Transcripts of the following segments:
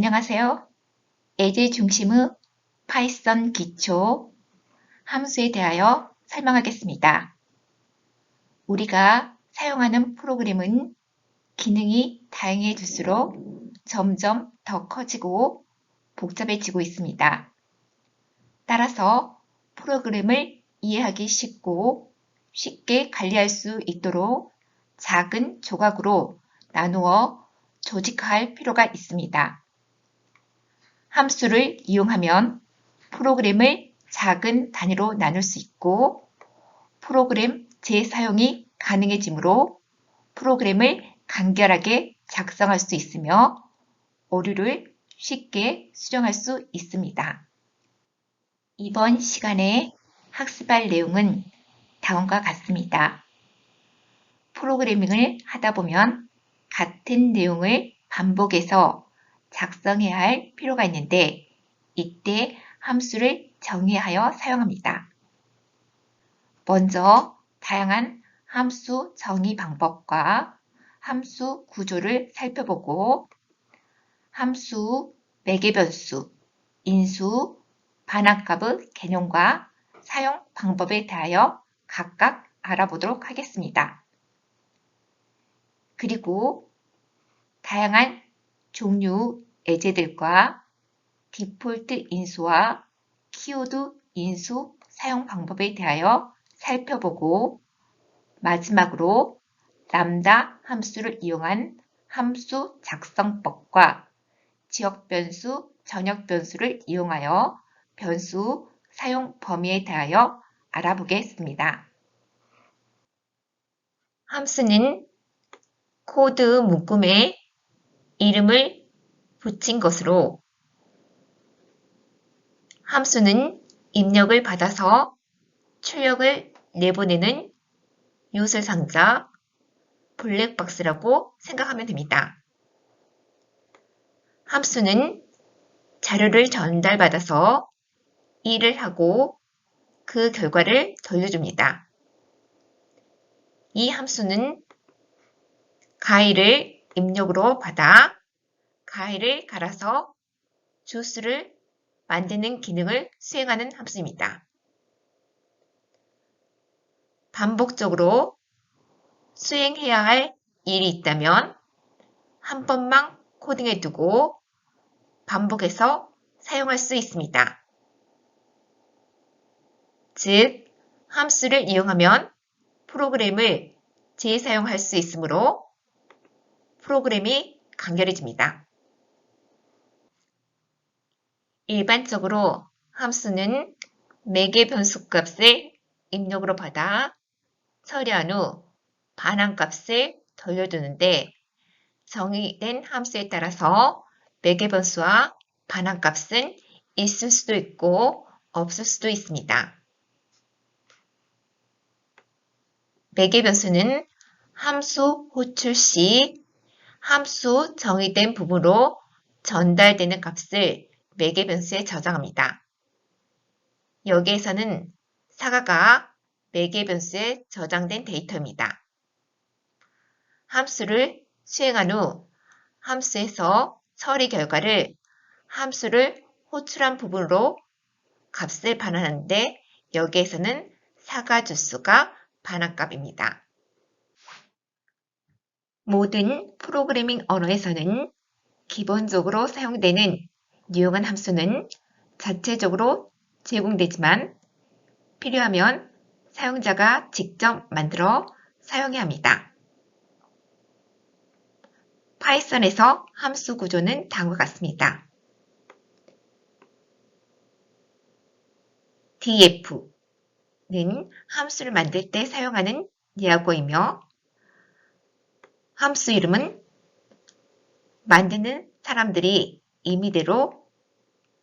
안녕하세요. 예제 중심의 파이썬 기초 함수에 대하여 설명하겠습니다. 우리가 사용하는 프로그램은 기능이 다양해질수록 점점 더 커지고 복잡해지고 있습니다. 따라서 프로그램을 이해하기 쉽게 관리할 수 있도록 작은 조각으로 나누어 조직화할 필요가 있습니다. 함수를 이용하면 프로그램을 작은 단위로 나눌 수 있고 프로그램 재사용이 가능해지므로 프로그램을 간결하게 작성할 수 있으며 오류를 쉽게 수정할 수 있습니다. 이번 시간에 학습할 내용은 다음과 같습니다. 프로그래밍을 하다 보면 같은 내용을 반복해서 작성해야 할 필요가 있는데 이때 함수를 정의하여 사용합니다. 먼저 다양한 함수 정의 방법과 함수 구조를 살펴보고 함수, 매개변수, 인수, 반환값의 개념과 사용 방법에 대하여 각각 알아보도록 하겠습니다. 그리고 다양한 종류 예제들과 디폴트 인수와 키워드 인수 사용 방법에 대하여 살펴보고 마지막으로 람다 함수를 이용한 함수 작성법과 지역 변수, 전역 변수를 이용하여 변수 사용 범위에 대하여 알아보겠습니다. 함수는 코드 문구에 이름을 붙인 것으로 함수는 입력을 받아서 출력을 내보내는 요술 상자, 블랙박스라고 생각하면 됩니다. 함수는 자료를 전달받아서 일을 하고 그 결과를 돌려줍니다. 이 함수는 가위를 입력으로 받아 가위를 갈아서 주스를 만드는 기능을 수행하는 함수입니다. 반복적으로 수행해야 할 일이 있다면 한 번만 코딩해 두고 반복해서 사용할 수 있습니다. 즉, 함수를 이용하면 프로그램을 재사용할 수 있으므로 프로그램이 간결해집니다. 일반적으로 함수는 매개 변수 값을 입력으로 받아 처리한 후 반환값을 돌려주는데 정의된 함수에 따라서 매개 변수와 반환값은 있을 수도 있고 없을 수도 있습니다. 매개 변수는 함수 호출 시 함수 정의된 부분으로 전달되는 값을 매개 변수에 저장합니다. 여기에서는 사과가 매개 변수에 저장된 데이터입니다. 함수를 수행한 후 함수에서 처리 결과를 함수를 호출한 부분으로 값을 반환하는데 여기에서는 사과 주수가 반환값입니다. 모든 프로그래밍 언어에서는 기본적으로 사용되는 유용한 함수는 자체적으로 제공되지만 필요하면 사용자가 직접 만들어 사용해야 합니다. 파이썬에서 함수 구조는 다음과 같습니다. df는 함수를 만들 때 사용하는 약어이며 함수 이름은 만드는 사람들이 임의대로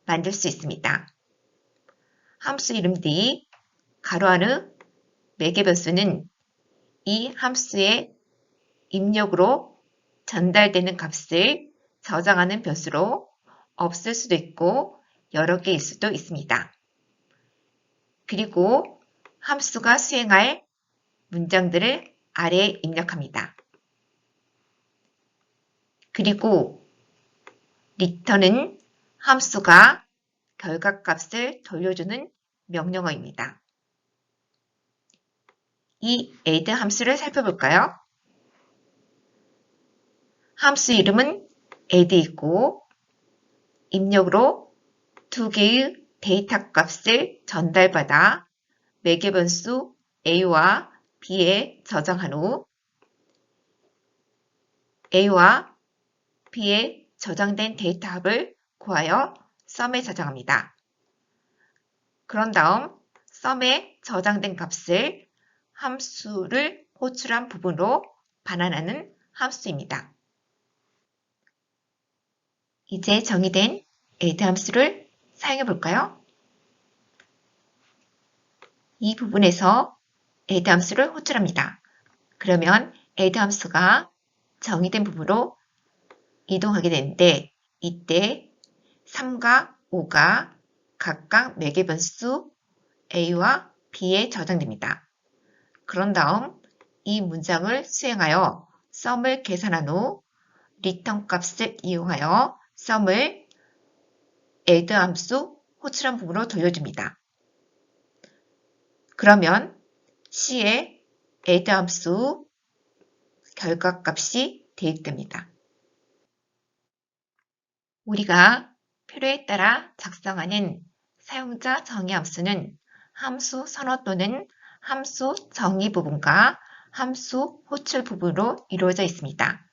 만들 수 있습니다. 함수 이름 D 가로 안의 매개 변수는 이 함수의 입력으로 전달되는 값을 저장하는 변수로 없을 수도 있고 여러 개일 수도 있습니다. 그리고 함수가 수행할 문장들을 아래에 입력합니다. 그리고 return은 함수가 결과값을 돌려주는 명령어입니다. 이 add 함수를 살펴볼까요? 함수 이름은 add이고 입력으로 두 개의 데이터 값을 전달받아 매개변수 a와 b에 저장한 후 a와 b에 저장된 데이터 합을 구하여 sum에 저장합니다. 그런 다음 sum에 저장된 값을 함수를 호출한 부분으로 반환하는 함수입니다. 이제 정의된 add 함수를 사용해 볼까요? 이 부분에서 add 함수를 호출합니다. 그러면 add 함수가 정의된 부분으로 이동하게 되는데 이때 3과 5가 각각 매개변수 a와 b에 저장됩니다. 그런 다음 이 문장을 수행하여 sum을 계산한 후 return 값을 이용하여 sum을 add 함수 호출한 부분으로 돌려줍니다. 그러면 C에 add 함수 결과값이 대입됩니다. 우리가 필요에 따라 작성하는 사용자 정의 함수는 함수 선호 또는 함수 정의 부분과 함수 호출 부분으로 이루어져 있습니다.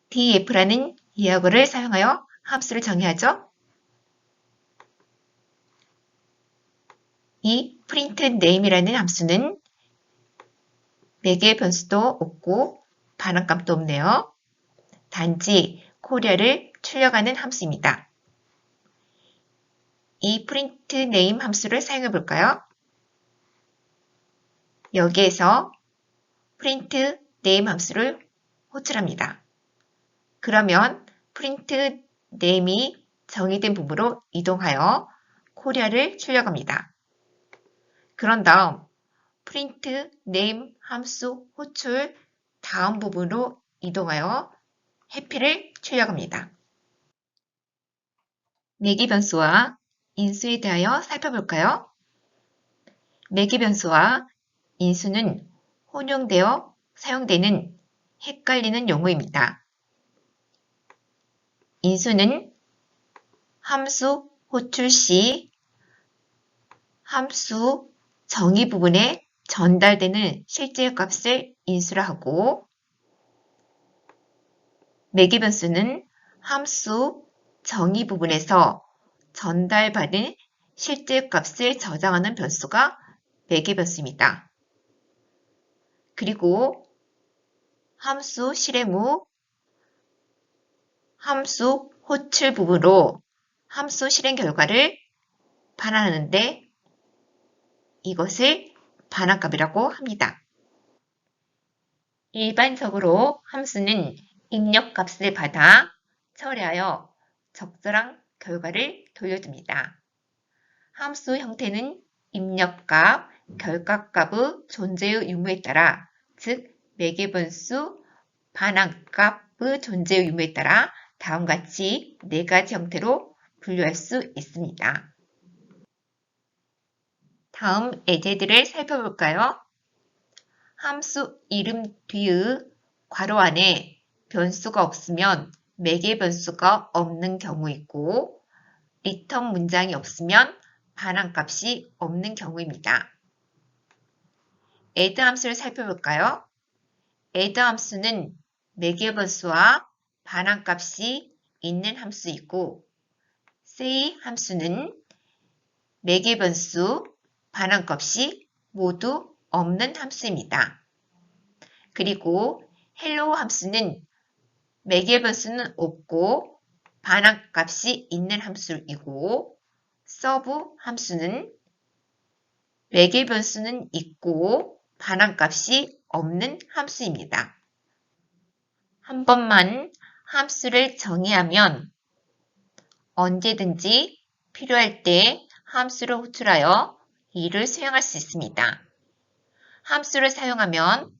def라는 이하고를 사용하여 함수를 정의하죠. 이 printName이라는 함수는 매개 변수도 없고 반환값도 없네요. 단지 코리아를 출력하는 함수입니다. 이 printName 함수를 사용해 볼까요? 여기에서 printName 함수를 호출합니다. 그러면 printName이 정의된 부분으로 이동하여 코리아를 출력합니다. 그런 다음 printName 함수 호출 다음 부분으로 이동하여 해피를 출력합니다. 매개 변수와 인수에 대하여 살펴볼까요? 매개 변수와 인수는 혼용되어 사용되는 헷갈리는 용어입니다. 인수는 함수 호출 시 함수 정의 부분에 전달되는 실제 값을 인수라 하고 매개 변수는 함수 정의 부분에서 전달받은 실제 값을 저장하는 변수가 매개 변수입니다. 그리고 함수 실행 후 함수 호출 부분으로 함수 실행 결과를 반환하는데 이것을 반환값이라고 합니다. 일반적으로 함수는 입력값을 받아 처리하여 적절한 결과를 돌려줍니다. 함수 형태는 입력값, 결과값의 존재의 유무에 따라 즉 매개변수, 반환값의 존재의 유무에 따라 다음과 같이 4가지 형태로 분류할 수 있습니다. 다음 예제들을 살펴볼까요? 함수 이름 뒤의 괄호 안에 변수가 없으면 매개 변수가 없는 경우 있고 return 문장이 없으면 반환값이 없는 경우입니다. add 함수를 살펴볼까요? add 함수는 매개 변수와 반환값이 있는 함수이고 say 함수는 매개 변수, 반환값이 모두 없는 함수입니다. 그리고 hello 함수는 매개 변수는 없고 반환값이 있는 함수이고 serve 함수는 매개 변수는 있고 반환값이 없는 함수입니다. 한 번만 함수를 정의하면 언제든지 필요할 때 함수를 호출하여 이를 수행할 수 있습니다. 함수를 사용하면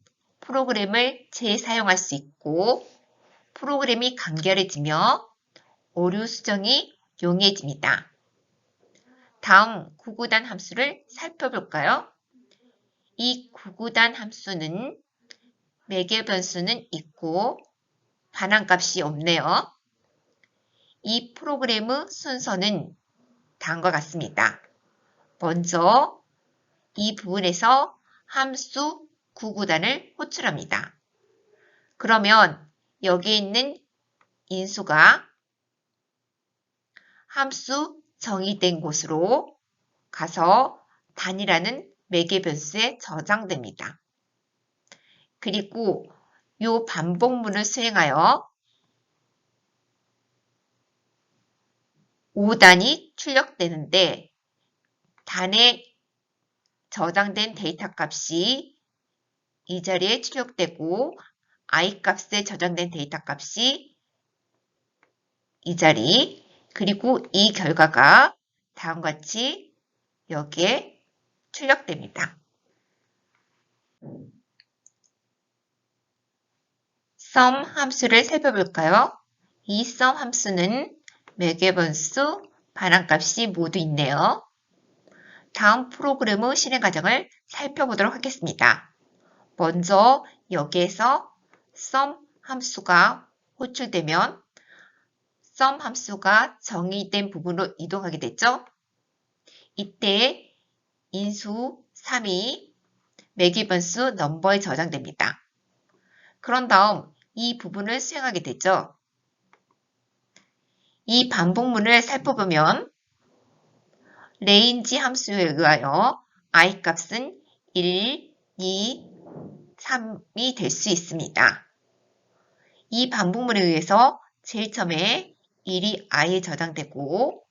프로그램을 재사용할 수 있고 프로그램이 간결해지며 오류 수정이 용이해집니다. 다음 구구단 함수를 살펴볼까요? 이 구구단 함수는 매개 변수는 있고 반환값이 없네요. 이 프로그램의 순서는 다음과 같습니다. 먼저 이 부분에서 함수 구구단을 호출합니다. 그러면 여기 있는 인수가 함수 정의된 곳으로 가서 단이라는 매개 변수에 저장됩니다. 그리고 이 반복문을 수행하여 5단이 출력되는데 단에 저장된 데이터 값이 이 자리에 출력되고 i 값에 저장된 데이터 값이 이 자리, 그리고 이 결과가 다음과 같이 여기에 출력됩니다. sum 함수를 살펴볼까요? 이 sum 함수는 매개 변수, 반환값이 모두 있네요. 다음 프로그램의 실행 과정을 살펴보도록 하겠습니다. 먼저 여기에서 sum 함수가 호출되면 sum 함수가 정의된 부분으로 이동하게 됐죠? 이때 인수 3이 매개 변수 넘버에 저장됩니다. 그런 다음 이 부분을 수행하게 되죠. 이 반복문을 살펴보면 range 함수에 의하여 i 값은 1, 2, 3이 될 수 있습니다. 이 반복문에 의해서 제일 처음에 1이 i에 저장되고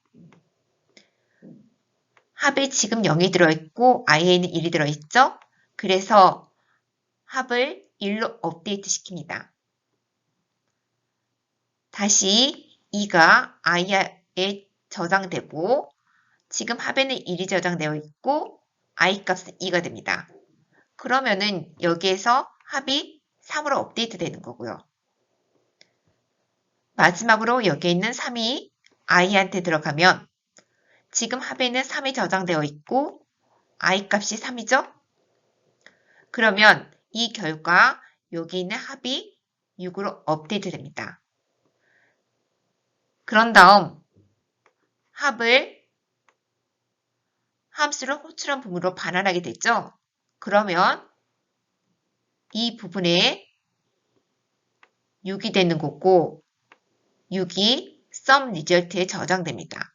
합에 지금 0이 들어있고 i에는 1이 들어있죠? 그래서 합을 1로 업데이트 시킵니다. 다시 2가 i에 저장되고 지금 합에는 1이 저장되어 있고 i 값은 2가 됩니다. 그러면은 여기에서 합이 3으로 업데이트 되는 거고요. 마지막으로 여기에 있는 3이 i한테 들어가면 지금 합에는 3이 저장되어 있고 i 값이 3이죠? 그러면 이 결과 여기 있는 합이 6으로 업데이트 됩니다. 그런 다음 합을 함수를 호출한 부분으로 반환하게 됐죠? 그러면 이 부분에 6이 되는 거고 6이 sum result에 저장됩니다.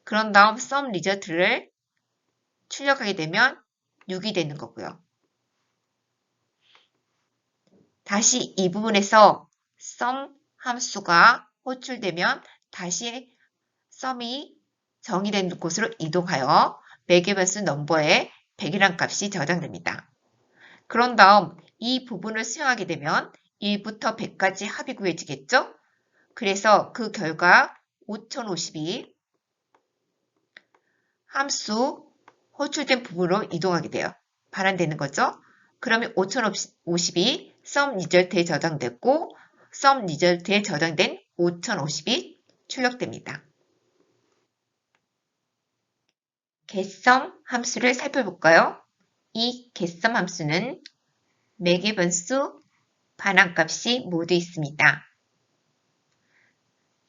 그런 다음 sum result를 출력하게 되면 6이 되는 거고요. 다시 이 부분에서 sum 함수가 호출되면 다시 sum이 정의된 곳으로 이동하여 매개 변수 넘버에 100이란 값이 저장됩니다. 그런 다음 이 부분을 수행하게 되면 1부터 100까지 합이 구해지겠죠? 그래서 그 결과 5050이 함수 호출된 부분으로 이동하게 돼요. 반환되는 거죠. 그러면 5050이 sum result에 저장됐고 sum result에 저장된 5050이 출력됩니다. getSum 함수를 살펴볼까요? 이 getSum 함수는 매개 변수, 반환값이 모두 있습니다.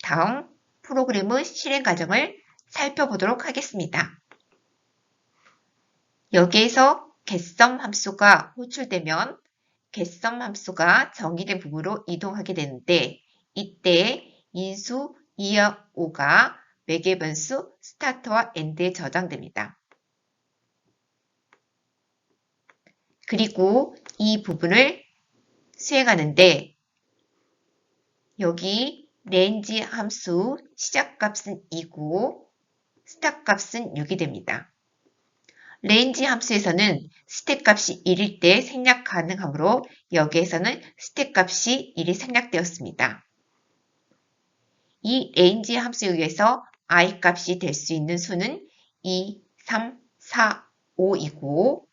다음 프로그램의 실행 과정을 살펴보도록 하겠습니다. 여기에서 getSum 함수가 호출되면 getSum 함수가 정의된 부분으로 이동하게 되는데 이때 인수 2와 5가 매개 변수 스타트와 엔드에 저장됩니다. 그리고 이 부분을 수행하는데 여기 range 함수 시작값은 2고 스타트값은 6이 됩니다. range 함수에서는 스택값이 1일 때 생략 가능하므로 여기에서는 스택값이 1이 생략되었습니다. 이 range 함수에 의해서 i 값이 될 수 있는 수는 2, 3, 4, 5이고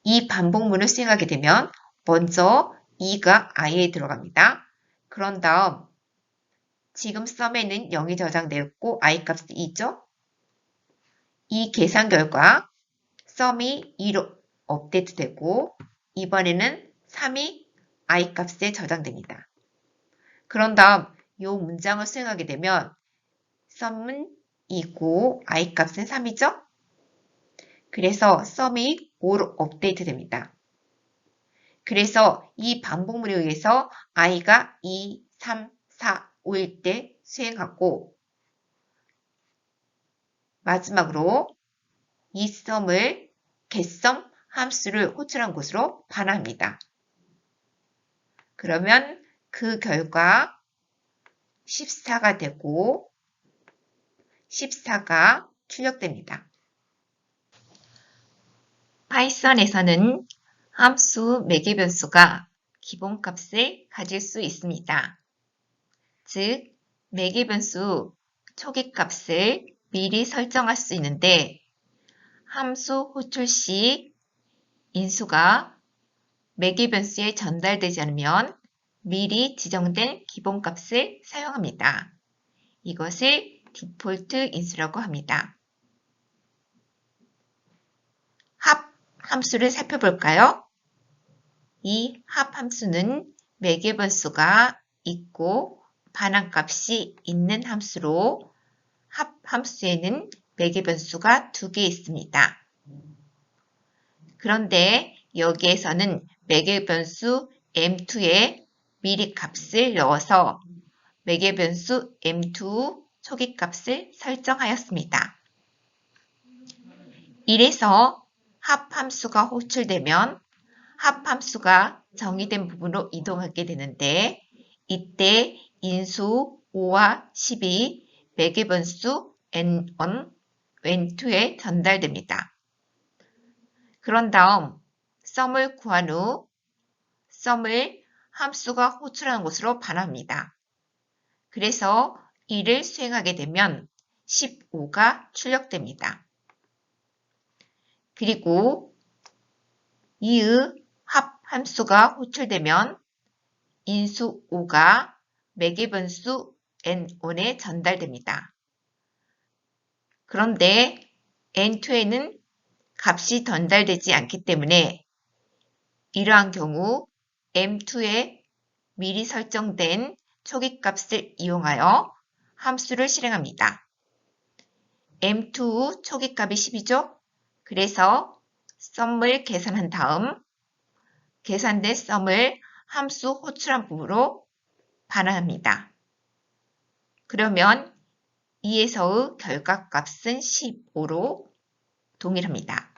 이 반복문을 수행하게 되면 먼저 2가 i에 들어갑니다. 그런 다음 지금 썸에는 0이 저장되었고 i 값이 2죠? 이 계산 결과 썸이 2로 업데이트되고 이번에는 3이 i 값에 저장됩니다. 그런 다음 이 문장을 수행하게 되면 썸은 2고 i 값은 3이죠? 그래서 썸이 5로 업데이트 됩니다. 그래서 이 반복문에 의해서 i가 2, 3, 4, 5일 때 수행하고 마지막으로 이 썸을 getSum 함수를 호출한 곳으로 반환합니다. 그러면 그 결과 14가 되고 14가 출력됩니다. 파이썬에서는 함수 매개 변수가 기본값을 가질 수 있습니다. 즉, 매개 변수 초기값을 미리 설정할 수 있는데 함수 호출 시 인수가 매개 변수에 전달되지 않으면 미리 지정된 기본값을 사용합니다. 이것을 디폴트 인수라고 합니다. 합 함수를 살펴볼까요? 이 합 함수는 매개 변수가 있고 반환값이 있는 함수로 합 함수에는 매개 변수가 2개 있습니다. 그런데 여기에서는 매개 변수 m2에 미리 값을 넣어서 매개 변수 m2 초기 값을 설정하였습니다. 이래서 합함수가 호출되면 합함수가 정의된 부분으로 이동하게 되는데 이때 인수 5와 10이 매개 변수 n1, n2에 전달됩니다. 그런 다음 썸을 구한 후 썸을 함수가 호출하는 곳으로 반환합니다. 그래서 이를 수행하게 되면 15가 출력됩니다. 그리고 이의 합 함수가 호출되면 인수 5가 매개 변수 n1에 전달됩니다. 그런데 n2에는 값이 전달되지 않기 때문에 이러한 경우 m2에 미리 설정된 초기값을 이용하여 함수를 실행합니다. m2 초기값이 10이죠? 그래서 썸을 계산한 다음 계산된 썸을 함수 호출한 부분으로 반환합니다. 그러면 2에서의 결과값은 15로 동일합니다.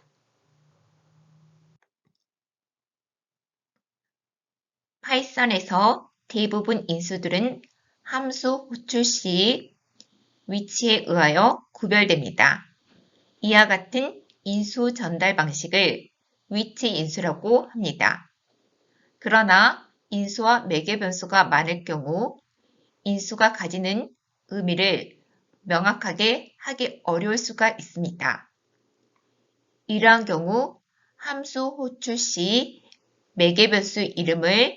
파이썬에서 대부분 인수들은 함수 호출 시 위치에 의하여 구별됩니다. 이와 같은 인수 전달 방식을 위치 인수라고 합니다. 그러나 인수와 매개 변수가 많을 경우 인수가 가지는 의미를 명확하게 하기 어려울 수가 있습니다. 이러한 경우 함수 호출 시 매개 변수 이름을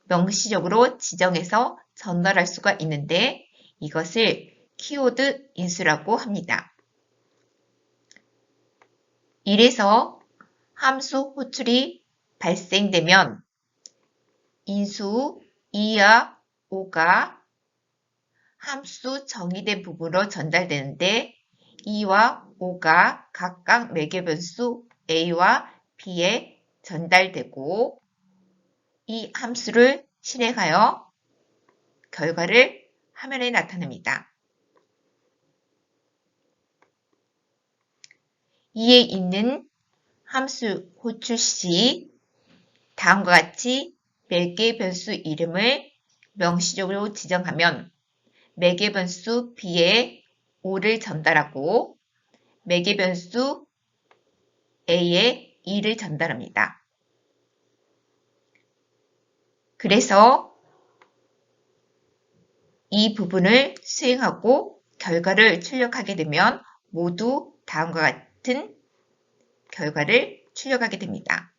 명시적으로 지정해서 전달할 수가 있는데 이것을 키워드 인수라고 합니다. 이래서 함수 호출이 발생되면 인수 2와 5가 함수 정의된 부분으로 전달되는데 2와 5가 각각 매개 변수 a와 b에 전달되고 이 함수를 실행하여 결과를 화면에 나타냅니다. 이에 있는 함수 호출 시 다음과 같이 매개 변수 이름을 명시적으로 지정하면 매개 변수 b에 5를 전달하고 매개 변수 a에 2를 전달합니다. 그래서 이 부분을 수행하고 결과를 출력하게 되면 모두 다음과 같은 결과를 출력하게 됩니다.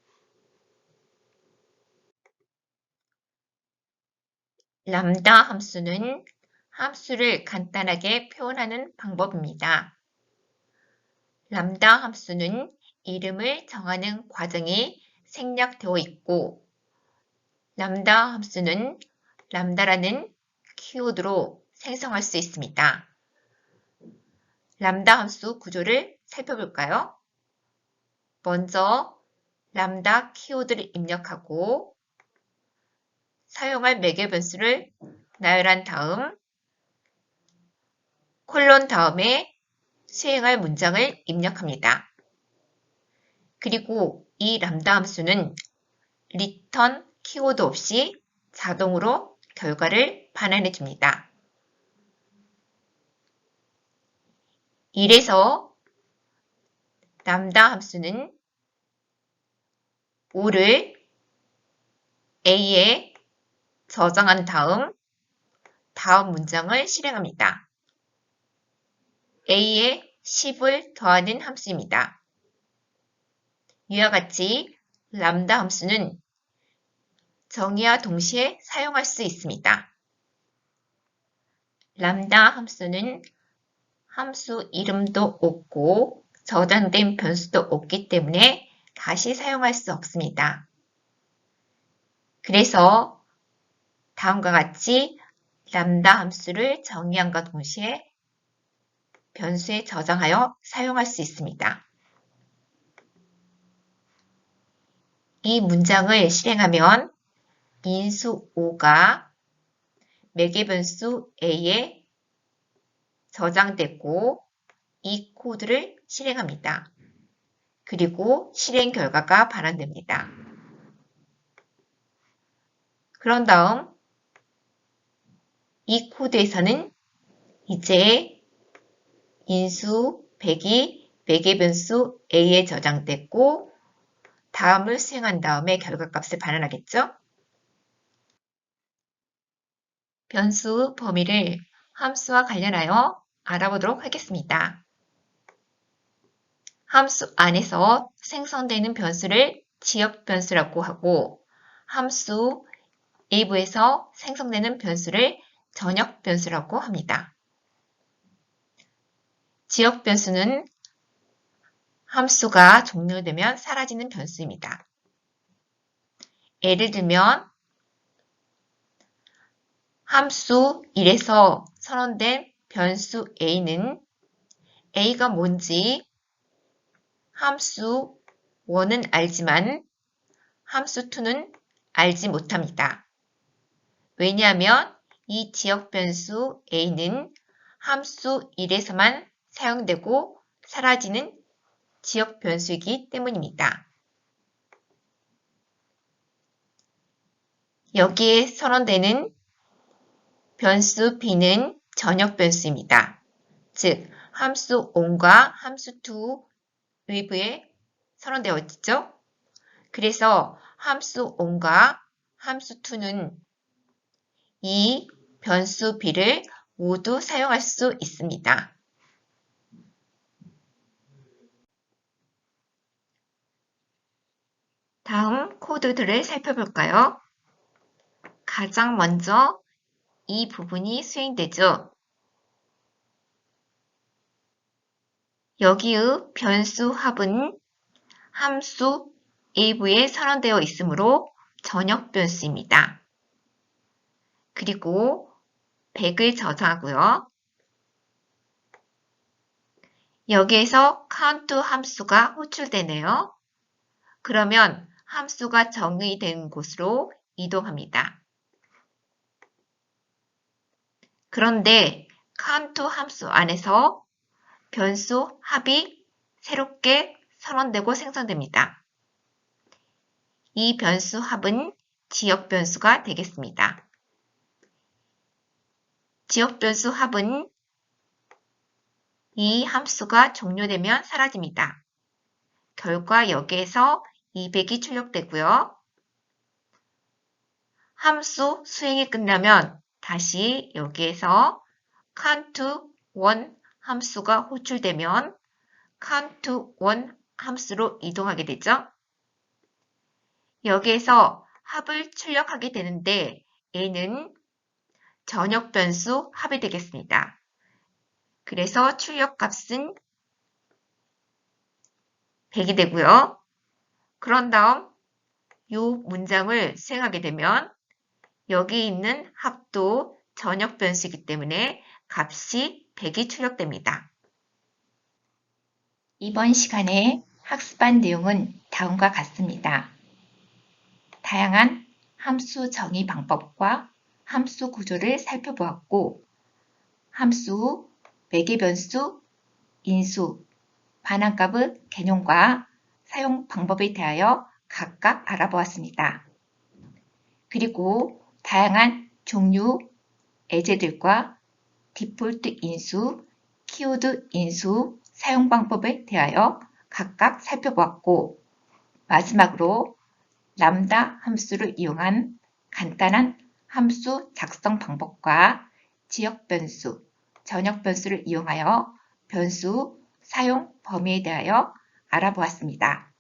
람다 함수는 함수를 간단하게 표현하는 방법입니다. 람다 함수는 이름을 정하는 과정이 생략되어 있고, 람다 함수는 람다라는 키워드로 생성할 수 있습니다. 람다 함수 구조를 살펴볼까요? 먼저 람다 키워드를 입력하고 사용할 매개 변수를 나열한 다음 콜론 다음에 수행할 문장을 입력합니다. 그리고 이 람다 함수는 return 키워드 없이 자동으로 결과를 반환해 줍니다. 이래서 람다 함수는 O를 A에 저장한 다음 문장을 실행합니다. A에 10을 더하는 함수입니다. 이와 같이 람다 함수는 정의와 동시에 사용할 수 있습니다. 람다 함수는 함수 이름도 없고 저장된 변수도 없기 때문에 다시 사용할 수 없습니다. 그래서 다음과 같이 람다 함수를 정의함과 동시에 변수에 저장하여 사용할 수 있습니다. 이 문장을 실행하면 인수 5가 매개 변수 A에 저장됐고 이 코드를 실행합니다. 그리고 실행 결과가 반환됩니다. 그런 다음 이 코드에서는 이제 인수 100이 매개 변수 A에 저장됐고 다음을 수행한 다음에 결과값을 반환하겠죠? 변수 범위를 함수와 관련하여 알아보도록 하겠습니다. 함수 안에서 생성되는 변수를 지역 변수라고 하고 함수 외부에서 생성되는 변수를 전역 변수라고 합니다. 지역 변수는 함수가 종료되면 사라지는 변수입니다. 예를 들면 함수 1에서 선언된 변수 A는 A가 뭔지 함수 1은 알지만 함수 2는 알지 못합니다. 왜냐하면 이 지역 변수 A는 함수 1에서만 사용되고 사라지는 지역 변수이기 때문입니다. 여기에 선언되는 변수 B는 전역 변수입니다. 즉, 함수 1과 함수 2 외부에 선언되어 있죠. 그래서 함수 1과 함수 2는 이 변수 B를 모두 사용할 수 있습니다. 다음 코드들을 살펴볼까요? 가장 먼저 이 부분이 수행되죠. 여기의 변수 합은 함수 A부에 선언되어 있으므로 전역 변수입니다. 그리고 100을 저장하고요. 여기에서 count 함수가 호출되네요. 그러면 함수가 정의된 곳으로 이동합니다. 그런데 count 함수 안에서 변수 합이 새롭게 선언되고 생성됩니다. 이 변수 합은 지역 변수가 되겠습니다. 지역 변수 합은 이 함수가 종료되면 사라집니다. 결과 여기에서 200이 출력되고요. 함수 수행이 끝나면 다시 여기에서 count1 함수가 호출되면 count1 함수로 이동하게 되죠. 여기에서 합을 출력하게 되는데 얘는 전역 변수 합이 되겠습니다. 그래서 출력값은 100이 되고요. 그런 다음 이 문장을 수행하게 되면 여기 있는 합도 전역 변수이기 때문에 값이 100이 출력됩니다. 이번 시간에 학습한 내용은 다음과 같습니다. 다양한 함수 정의 방법과 함수 구조를 살펴보았고, 함수, 매개 변수, 인수, 반환값의 개념과 사용 방법에 대하여 각각 알아보았습니다. 그리고 다양한 종류 예제들과 디폴트 인수, 키워드 인수 사용 방법에 대하여 각각 살펴보았고, 마지막으로 람다 함수를 이용한 간단한 함수 작성 방법과 지역 변수, 전역 변수를 이용하여 변수 사용 범위에 대하여 알아보았습니다.